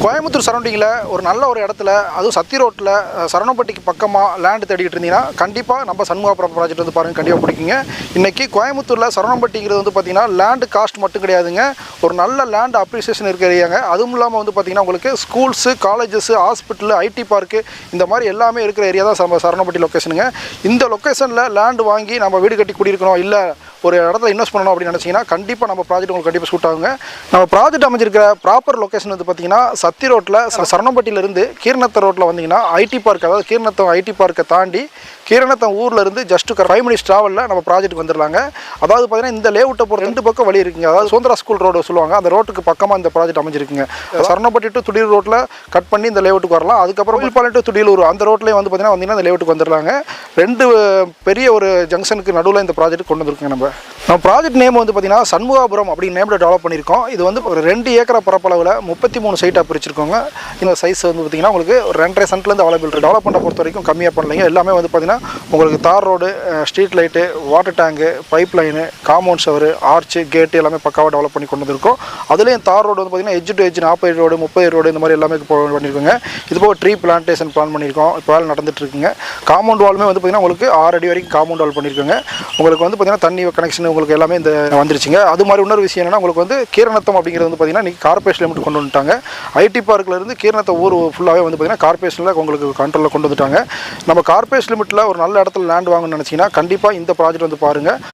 கோயம்புத்தூர் சரௌண்டிங்கில் ஒரு நல்ல ஒரு இடத்துல, அதுவும் சத்தி ரோட்டில் சரவணப்பட்டிக்கு பக்கமாக லேண்டு தேடிக்கிட்டு இருந்தீங்கன்னா கண்டிப்பாக நம்ம சண்முகாபுரம் ப்ராஜெக்ட் வந்து பாருங்கள், கண்டிப்பாக பிடிக்குங்க. இன்றைக்கி கோயம்புத்தூரில் சரவணப்பட்டிங்கிறது வந்து பார்த்திங்கன்னா லேண்டு காஸ்ட் மட்டும் கிடையாதுங்க, ஒரு நல்ல லேண்ட் அப்ரிசியேஷன் இருக்கிற ஏரியாங்க. அதுவும் இல்லாமல் வந்து பார்த்திங்கன்னா உங்களுக்கு schools, colleges, hospital, ID park இந்த மாதிரி எல்லாமே இருக்கிற ஏரியா தான் சரவணப்பட்டி லொக்கேஷனுங்க. இந்த லொக்கேஷனில் லேண்டு வாங்கி நம்ம வீடு கட்டி குடியிருக்கணும், இல்லை ஒரு இடத்துல இன்வெஸ்ட் பண்ணணும் அப்படின்னு நினச்சிங்கன்னா கண்டிப்பாக நம்ம ப்ராஜெக்ட் உங்களுக்கு கண்டிப்பாக சூட் ஆகுங்க. நம்ம ப்ராஜெக்ட் அமைஞ்சிருக்கிற ப்ராப்பர் லொக்கேஷன் வந்து பார்த்திங்கன்னா சத்தி ரோட்டில் சரவணப்பட்டியிலேருந்து கீரநத்தம் ரோட்டில் வந்தீங்கன்னா ஐடி பார்க், அதாவது கீரநத்தம் ஐடி பார்க்கை தாண்டி கீரநத்தம் ஊர்லேருந்து ஜஸ்ட் 5 மினிட்ஸ் ட்ராவலில் நம்ம ப்ராஜெக்ட் வந்துடலாங்க. அதாவது பார்த்திங்கன்னா இந்த லேஅவுட்டை பொறுத்த 2 பக்கம் வழி இருக்குங்க. அதாவது சுந்தரா ஸ்கூல் ரோடு சொல்லுவாங்க, அந்த ரோட்டுக்கு பக்கமாக இந்த ப்ராஜெக்ட் அமைஞ்சிருக்குங்க. சரவணப்பட்டி டு துடியலூர் ரோட்டில் கட் பண்ணி இந்த லேஅவுட்டுக்கு வரலாம். அதுக்கப்புறம் வில்பாளையம் டு துடியலூர் அந்த ரோட்லேயே வந்து பார்த்திங்கன்னா வந்தீங்கன்னா இந்த லேஅவுட்டுக்கு வந்துடலாங்க. 2 பெரிய ஒரு ஜங்ஷனுக்கு நடுவில் இந்த ப்ராஜெக்ட் கொண்டு வந்துருக்குங்க. நம்ம ப்ராஜெக்ட் நேம் வந்து பார்த்திங்கன்னா சண்முகாபுரம் அப்படின்னு நேமில் டெவலப் பண்ணியிருக்கோம். இது வந்து ஒரு 2 ஏக்கர் பரப்பளவில் 33 சைட்டாக பிரிச்சிருக்கோங்க. இந்த சைஸ் வந்து பார்த்திங்கன்னா உங்களுக்கு 2.5 சென்ட்லேருந்து அவைலபிள். டெவலப்மெண்ட்டை பொறுத்த வரைக்கும் கம்மியாக பண்ணலைங்க. எல்லாமே வந்து பார்த்திங்கன்னா உங்களுக்கு தார் road, street light, water tank, pipe line, compound shower, arch, கேட்டு எல்லாமே பக்காவாக டெவலப் பண்ணி கொண்டு வந்திருக்கோம். அதுலேயும் தார் ரோடு வந்து பார்த்திங்கன்னா edge to edge 40 road, 30 road இந்த மாதிரி எல்லாமே பண்ணியிருக்கோங்க. இது போக ட்ரீ பிளான்டேஷன் பிளான் பண்ணியிருக்கோம். இப்போ வேலை நடந்துட்டுருக்குங்க. காம்பவுண்ட் வாலுமே வந்து பார்த்திங்கன்னா உங்களுக்கு 6 அடி வரைக்கும் காம்பவுண்ட் வால் பண்ணியிருக்கோங்க. உங்களுக்கு வந்து பார்த்திங்கன்னா தண்ணி கனெக்ஷன் உங்களுக்கு எல்லாமே இந்த வந்துருச்சுங்க. அது மாதிரி இன்னொரு விஷயம் என்னன்னா, உங்களுக்கு வந்து கீரநத்தம் அப்படிங்கிறது வந்து பார்த்திங்கன்னா இன்றைக்கி கார்பரேஷன் லிமிட் கொண்டு வந்துட்டாங்க. ஐடி பார்க்கிலேருந்து கீரநத்தம் ஊர் ஃபுல்லாகவே வந்து பார்த்திங்கன்னா கார்பரேஷனில் உங்களுக்கு கண்ட்ரோலில் கொண்டு வந்துட்டாங்க. நம்ம கார்பரேஷன் லிமிட்டில் ஒரு நல்ல இடத்துல லேண்ட் வாங்கணும்னு நினச்சிங்கன்னா கண்டிப்பாக இந்த ப்ராஜெக்ட் வந்து பாருங்கள்.